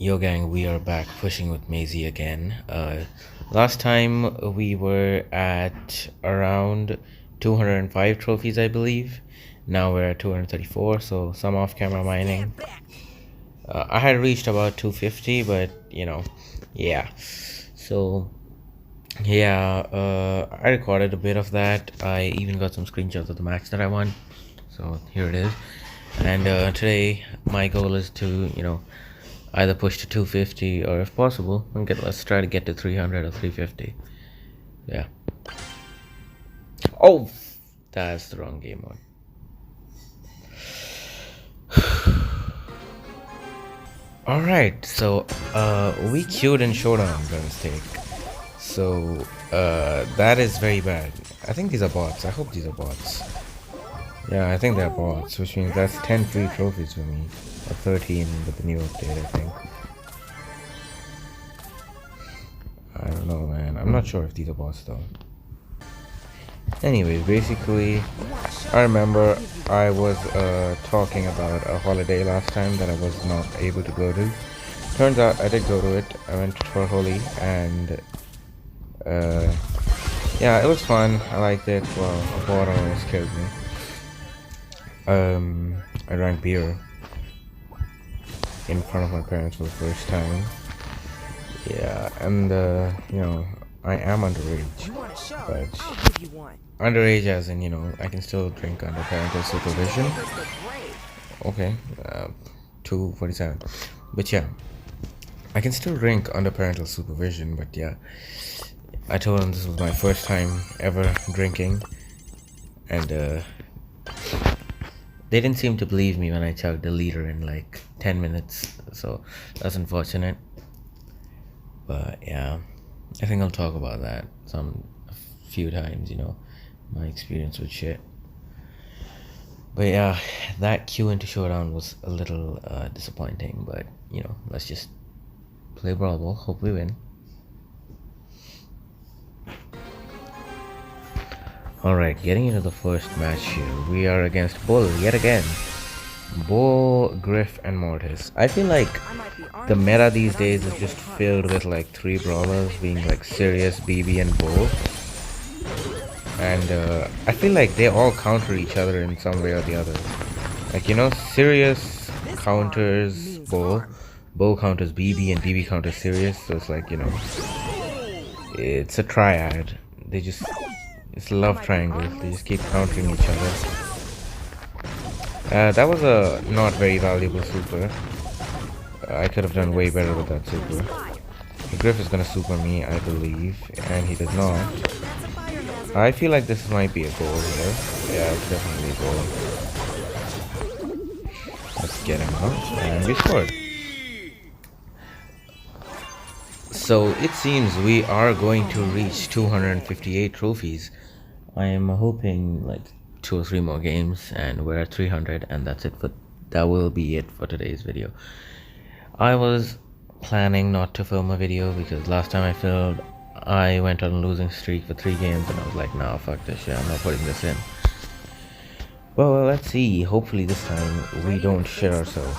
Yo gang, we are back pushing with Maisie again. Last time we were at around 205 trophies, I believe. Now we're at 234, so some off-camera mining. I had reached about 250, but yeah. So yeah, I recorded a bit of that. I even got some screenshots of the match that I won. So here it is. And today my goal is to either push to 250 or if possible let's try to get to 300 or 350. Yeah. Oh, that's the wrong game mode. All right, so we queued in showdown by mistake, so that is very bad. I think these are bots. I hope these are bots. Yeah, I think they're bots, which means that's 10 free trophies for me, or 13 with the new update, I think. I don't know, man. I'm not sure if these are bots though. Anyways, basically, I remember I was talking about a holiday last time that I was not able to go to. Turns out I did go to it. I went for Holi and yeah, it was fun. I liked it. Well, a bot almost killed me. I drank beer in front of my parents for the first time. Yeah, and I am underage, but underage as in, I can still drink under parental supervision. Okay, 247. But yeah, I can still drink under parental supervision, but yeah, I told them this was my first time ever drinking, and they didn't seem to believe me when I chugged a liter in like 10 minutes, so that's unfortunate. But yeah, I think I'll talk about that a few times, my experience with shit. But yeah, that queue into showdown was a little disappointing, but let's just play Brawl Ball, hope we win. Alright, getting into the first match here, we are against Bull yet again. Bull, Griff, and Mortis. I feel like the meta these days is just filled with like 3 brawlers, being like Sirius, BB, and Bull. And I feel like they all counter each other in some way or the other. Like, Sirius counters Bull, Bull counters BB, and BB counters Sirius. So it's like, it's a triad. It's a love triangle. They just keep countering each other. That was a not very valuable super. I could have done way better with that super. The Griff is gonna super me, I believe, and he does not. I feel like this might be a goal here. Yeah, it's definitely a goal. Let's get him out, and we scored. So it seems we are going to reach 258 trophies. I am hoping like 2 or 3 more games and we're at 300, and that will be it for today's video. I was planning not to film a video because last time I filmed I went on a losing streak for 3 games and I was like, nah, fuck this shit, I'm not putting this in. Well, let's see, hopefully this time we don't shit ourselves.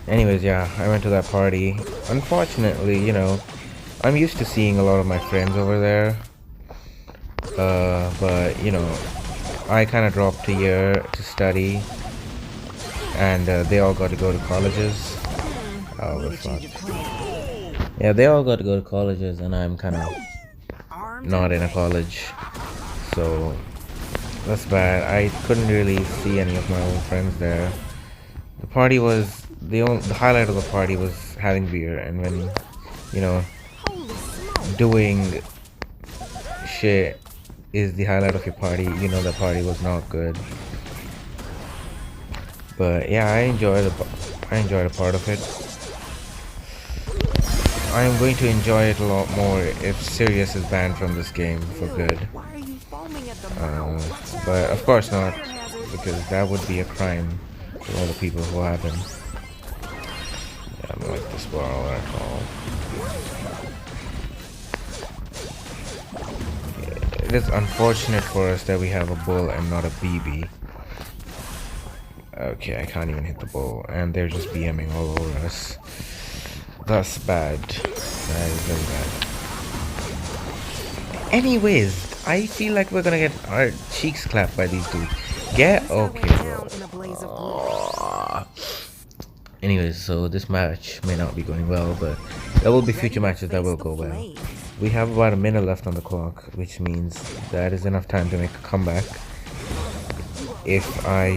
Anyways, yeah, I went to that party. Unfortunately, I'm used to seeing a lot of my friends over there. But I kind of dropped a year to study, and they all got to go to colleges. Oh, we're fucked. Yeah, they all got to go to colleges, and I'm kind of not in a college, so that's bad. I couldn't really see any of my old friends there. The party was the highlight of the party was having beer, and when doing shit is the highlight of your party, the party was not good. But yeah, I enjoyed a part of it. I am going to enjoy it a lot more if Sirius is banned from this game for good. But of course not, because that would be a crime to all the people who have him. Yeah, I don't like this ball at all. It is unfortunate for us that we have a Bull and not a BB. Okay, I can't even hit the Bull, and they're just BMing all over us. That's bad. That is very bad. Anyways, I feel like we're gonna get our cheeks clapped by these dudes. Get okay, bro. Anyways, so this match may not be going well, but there will be future matches that will go well. We have about a minute left on the clock, which means that is enough time to make a comeback. If I,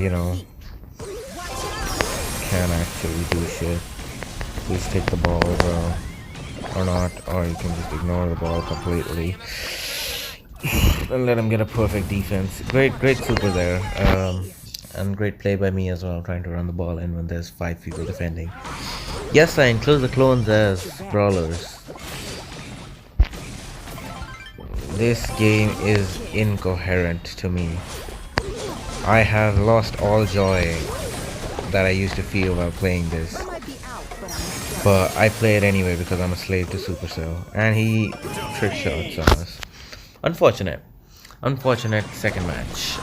can actually do shit. Please take the ball, bro. Or not, or you can just ignore the ball completely. And let him get a perfect defense. Great super there. And great play by me as well, trying to run the ball in when there's 5 people defending. Yes, I include the clones as brawlers. This game is incoherent to me. I have lost all joy that I used to feel while playing this. But I play it anyway because I'm a slave to Supercell. And he trick shots on us. Unfortunate second match.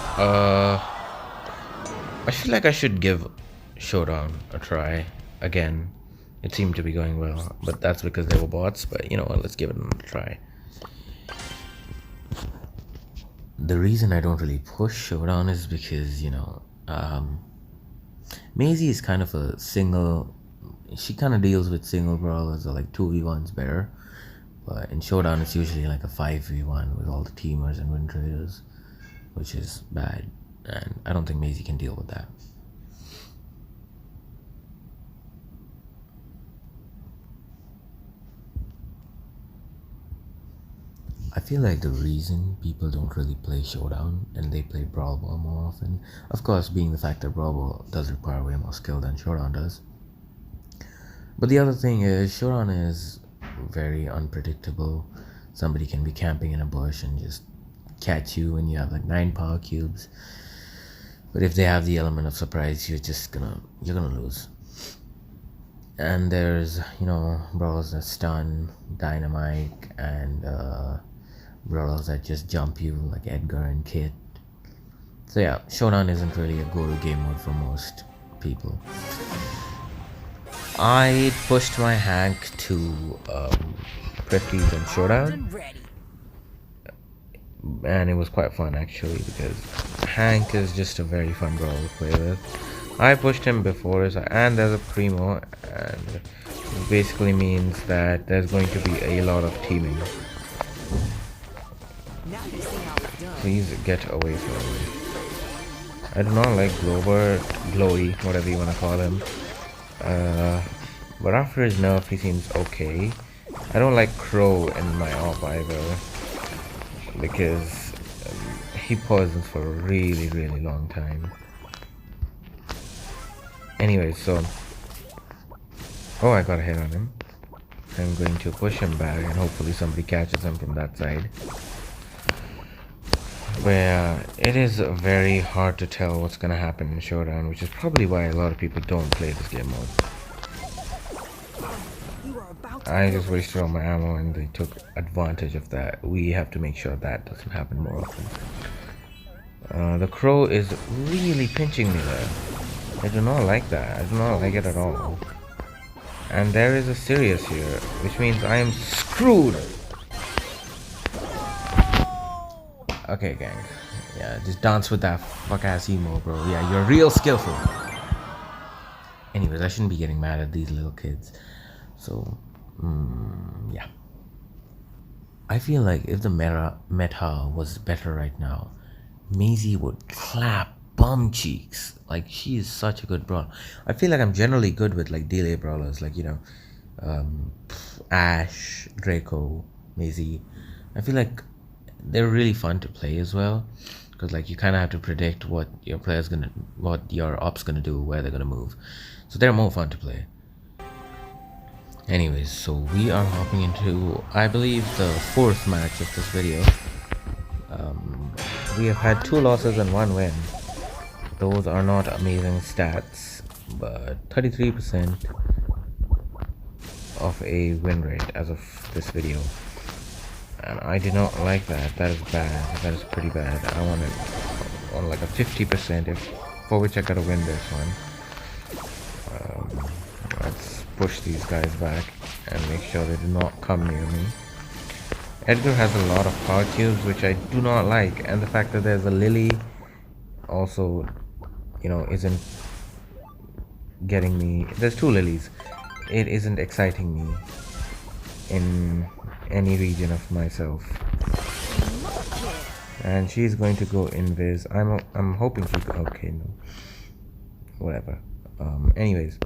I feel like I should give Showdown a try again. It seemed to be going well, but that's because they were bots. But you know what, let's give it another try. The reason I don't really push Showdown is because, Maisie is kind of a single. She kind of deals with single brawlers, or like 2v1s better. But in Showdown, it's usually like a 5v1 with all the teamers and win traders, which is bad. And I don't think Maisie can deal with that. I feel like the reason people don't really play Showdown and they play Brawl Ball more often, of course, being the fact that Brawl Ball does require way more skill than Showdown does. But the other thing is, Showdown is very unpredictable. Somebody can be camping in a bush and just catch you when you have like 9 power cubes. But if they have the element of surprise, you're gonna lose. And there's, brawlers that stun, dynamite, and brawlers that just jump you like Edgar and Kit. So yeah, Showdown isn't really a go-to game mode for most people. I pushed my Hank to Prestige and Showdown, and it was quite fun actually, because Hank is just a very fun brawler to play with. I pushed him before, and there's a Primo, and it basically means that there's going to be a lot of teaming. Please get away from me. I do not like Glowy, whatever you want to call him. But after his nerf, he seems okay. I don't like Crow in my op either, because he poisons for a really long time. Anyways, so I got a hit on him. I'm going to push him back and hopefully somebody catches him from that side. Where it is very hard to tell what's gonna happen in Showdown, which is probably why a lot of people don't play this game mode. I just wasted all my ammo and they took advantage of that. We have to make sure that doesn't happen more often. The Crow is really pinching me there. I do not like that. I do not like it at all. And there is a Sirius here, which means I am screwed. Okay, gang. Yeah, just dance with that fuck-ass emo, bro. Yeah, you're real skillful. Anyways, I shouldn't be getting mad at these little kids. So, yeah. I feel like if the meta was better right now, Maisie would clap bum cheeks. Like, she is such a good brawler. I feel like I'm generally good with like delay brawlers, like, Ash, Draco, Maisie. I feel like they're really fun to play as well, because like you kind of have to predict what your op's gonna do, where they're gonna move. So they're more fun to play. Anyways, so we are hopping into, I believe, the 4th match of this video. We have had 2 losses and 1 win. Those are not amazing stats, but 33% of a win rate as of this video. And I do not like that. That is bad. That is pretty bad. I want it on like a 50%, for which I gotta win this one. Let's push these guys back and make sure they do not come near me. Edgar has a lot of power cubes, which I do not like, and the fact that there's a Lily also, you know, isn't getting me. There's two Lilies. It isn't exciting me in any region of myself. And she's going to go invis. I'm hoping she. Okay, no. Whatever. Anyways.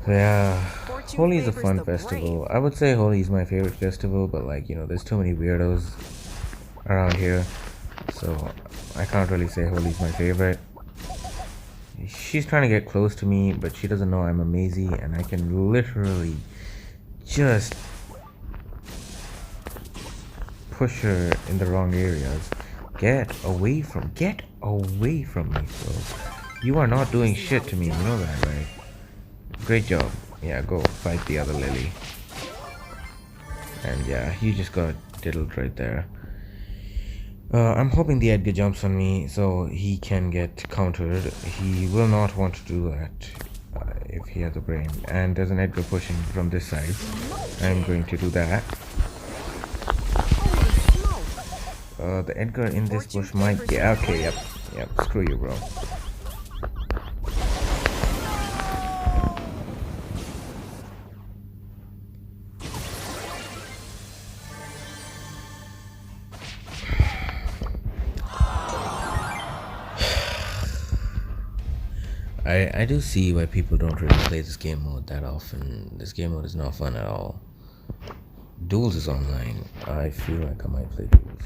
Yeah, Holi is a fun festival. I would say Holi is my favorite festival, but like, you know, there's too many weirdos around here, so I can't really say Holi is my favorite. She's trying to get close to me, but she doesn't know I'm a Maisie, and I can literally just push her in the wrong areas. Get away from me, bro. You are not doing shit to me, you know that, right? Great job. Yeah, go fight the other Lily. And yeah, you just got diddled right there. I'm hoping the Edgar jumps on me so he can get countered. He will not want to do that if he has a brain. And there's an Edgar pushing from this side. I'm going to do that. The Edgar in this bush might... Yeah, okay, yep. Screw you, bro. I do see why people don't really play this game mode that often. This game mode is not fun at all. Duels is online. I feel like I might play Duels.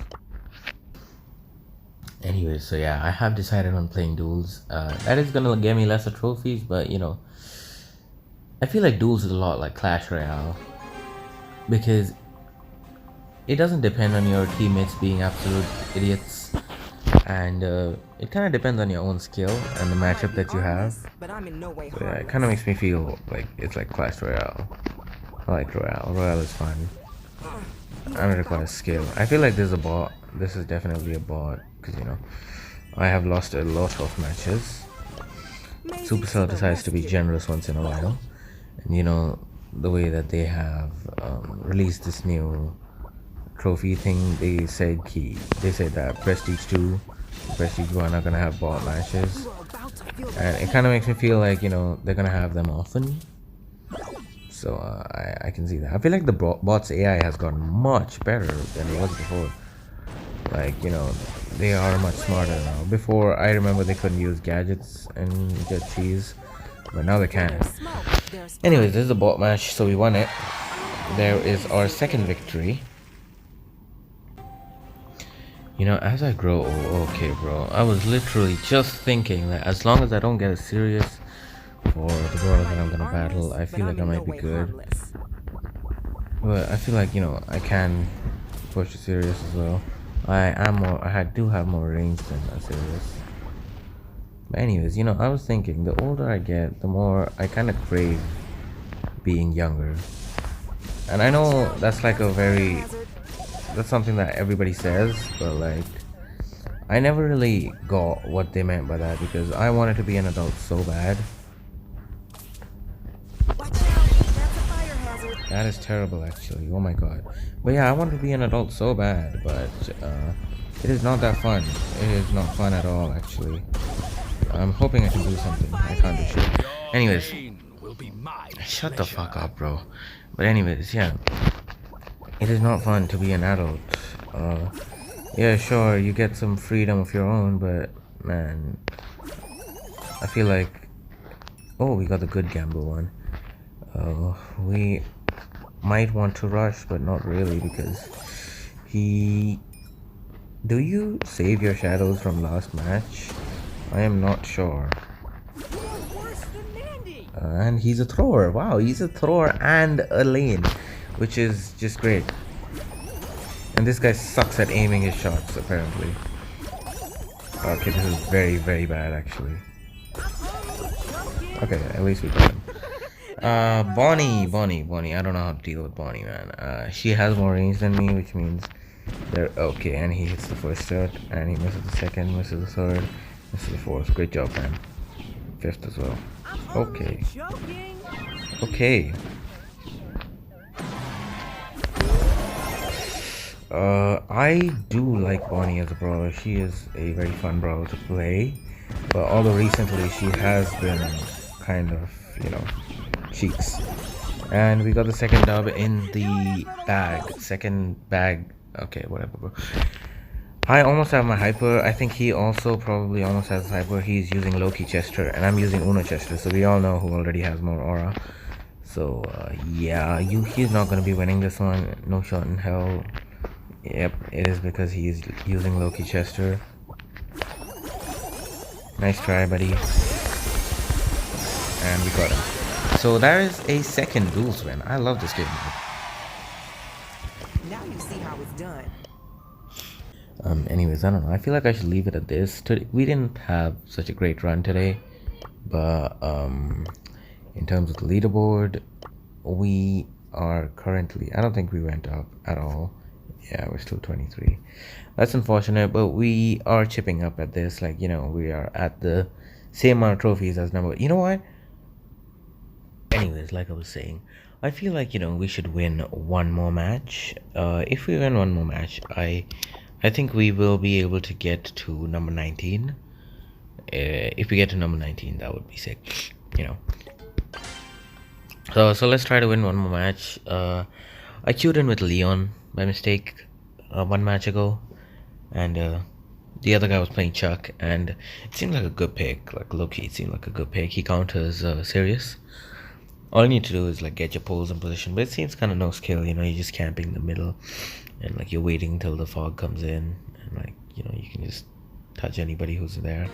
Anyway, so yeah, I have decided on playing Duels. That is gonna get me lesser trophies, but you know, I feel like Duels is a lot like Clash Royale, because it doesn't depend on your teammates being absolute idiots, and it kind of depends on your own skill and the matchup that you have. So yeah, it kind of makes me feel like it's like Clash Royale. I like Royale. Royale is fun. And it requires skill. I feel like there's a bot. This is definitely a bot, because you know, I have lost a lot of matches. Supercell decides to be generous once in a while, and you know, the way that they have released this new trophy thing, they said that Prestige 2, Prestige 1 are gonna have bot matches, and it kind of makes me feel like, you know, they're gonna have them often. So I can see that. I feel like the bot's AI has gotten much better than it was before. Like, you know, they are much smarter now. Before, I remember they couldn't use gadgets and get cheese, but now they can. Anyways, this is a bot match, so we won it. There is our second victory. You know, as I grow old, okay, bro, I was literally just thinking that as long as I don't get a serious for the girl that I'm gonna battle, I feel like I might be good. But I feel like, you know, I can push a serious as well. I do have more range than a serious. But anyways, you know, I was thinking, the older I get, the more I kind of crave being younger. And I know that's like that's something that everybody says, but like, I never really got what they meant by that, because I wanted to be an adult so bad. That is terrible, actually. Oh my god. But yeah, I wanted to be an adult so bad, but it is not that fun. It is not fun at all, actually. I'm hoping I can do something. I can't do shit. Anyways, shut the fuck up, bro. But anyways, yeah, it is not fun to be an adult. Yeah, sure, you get some freedom of your own, but man, I feel like, oh, we got the good gamble one. We might want to rush, but not really, because do you save your shadows from last match? I am not sure. And he's a thrower. Wow, he's a thrower and a lane, which is just great. And this guy sucks at aiming his shots, apparently. Okay, this is very, very bad, actually. Okay, at least we got him. Bonnie. I don't know how to deal with Bonnie, man. She has more range than me, which means they're okay. And he hits the first shot, and he misses the second, misses the third, misses the fourth. Great job, man. 5th as well. Okay. Okay. I do like Bonnie as a brawler. She is a very fun brawler to play. But although recently she has been kind of, cheeks. And we got the second dub in the bag. Second bag. Okay, whatever, bro. I almost have my hyper. I think he also probably almost has hyper. He's using Loki Chester, and I'm using Uno Chester. So we all know who already has more aura. So yeah, he's not gonna be winning this one. No shot in hell. Yep, it is because he's using Loki Chester. Nice try, buddy. And we got him. So there is a second duels win. I love this game. Now you see how it's done. Anyways, I don't know. I feel like I should leave it at this. Today, we didn't have such a great run today, but in terms of the leaderboard, we are currently. I don't think we went up at all. Yeah, we're still 23. That's unfortunate, but we are chipping up at this. Like, we are at the same amount of trophies as number. You know what? Anyways, like I was saying, I feel like, we should win one more match. If we win one more match, I think we will be able to get to number 19. If we get to number 19, that would be sick, So let's try to win one more match. I queued in with Leon by mistake one match ago, and the other guy was playing Chuck, and it seemed like a good pick. Like low-key, it seemed like a good pick. He counters Sirius. All you need to do is like get your poles in position, but it seems kind of no skill. You're just camping in the middle, and like you're waiting till the fog comes in, and like you can just touch anybody who's there.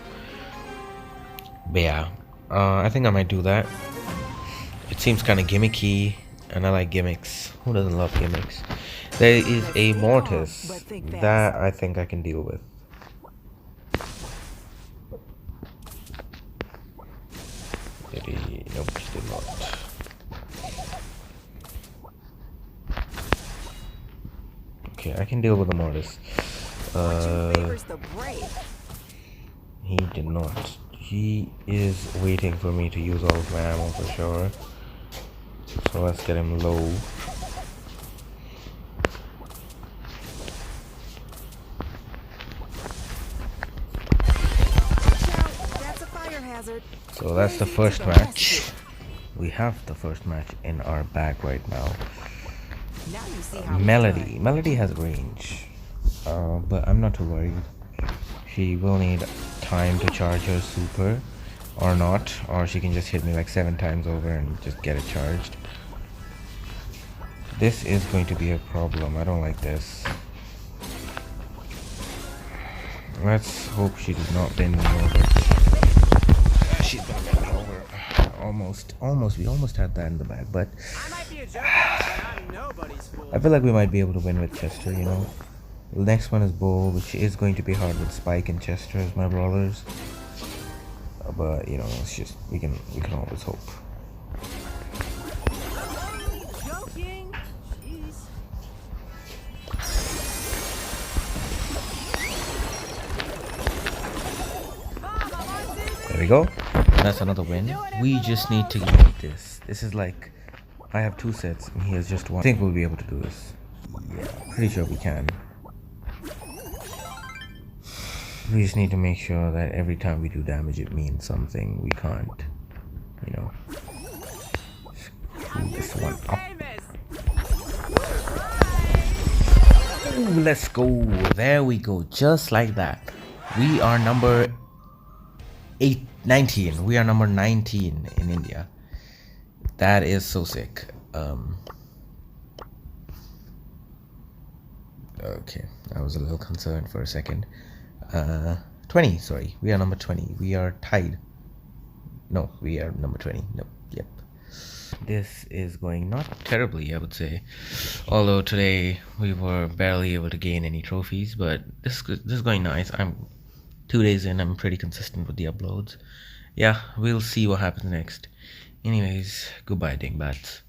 But yeah, I think I might do that. It seems kind of gimmicky, and I like gimmicks. Who doesn't love gimmicks? There is a mortis that I think I can deal with. Did he? Nope, he did not. Okay, I can deal with the mortis. He did not. He is waiting for me to use all of my ammo for sure. So let's get him low. So that's the first match. We have the first match in our bag right now. Melody has range, but I'm not too worried. She will need time to charge her super, or not, or she can just hit me like 7 times over and just get it charged. This is going to be a problem. I don't like this. Let's hope she does not bend me over. She's gonna bend me over. Almost. We almost had that in the bag, but I feel like we might be able to win with Chester, The next one is Bull, which is going to be hard with Spike and Chester as my brawlers. But it's just we can always hope. There we go. That's another win. We just need to get this. This is like I have 2 sets and he has just 1. I think we'll be able to do this. Yeah, pretty sure we can. We just need to make sure that every time we do damage it means something. We can't, screw this one up. Ooh, let's go. There we go. Just like that. We are number 19. We are number 19 in India. That is so sick. Okay, I was a little concerned for a second. 20, sorry. We are number 20. We are tied. No, we are number 20. Nope. Yep. This is going not terribly, I would say. Although today we were barely able to gain any trophies, but this is going nice. I'm 2 days in. I'm pretty consistent with the uploads. Yeah, we'll see what happens next. Anyways, goodbye, dingbats.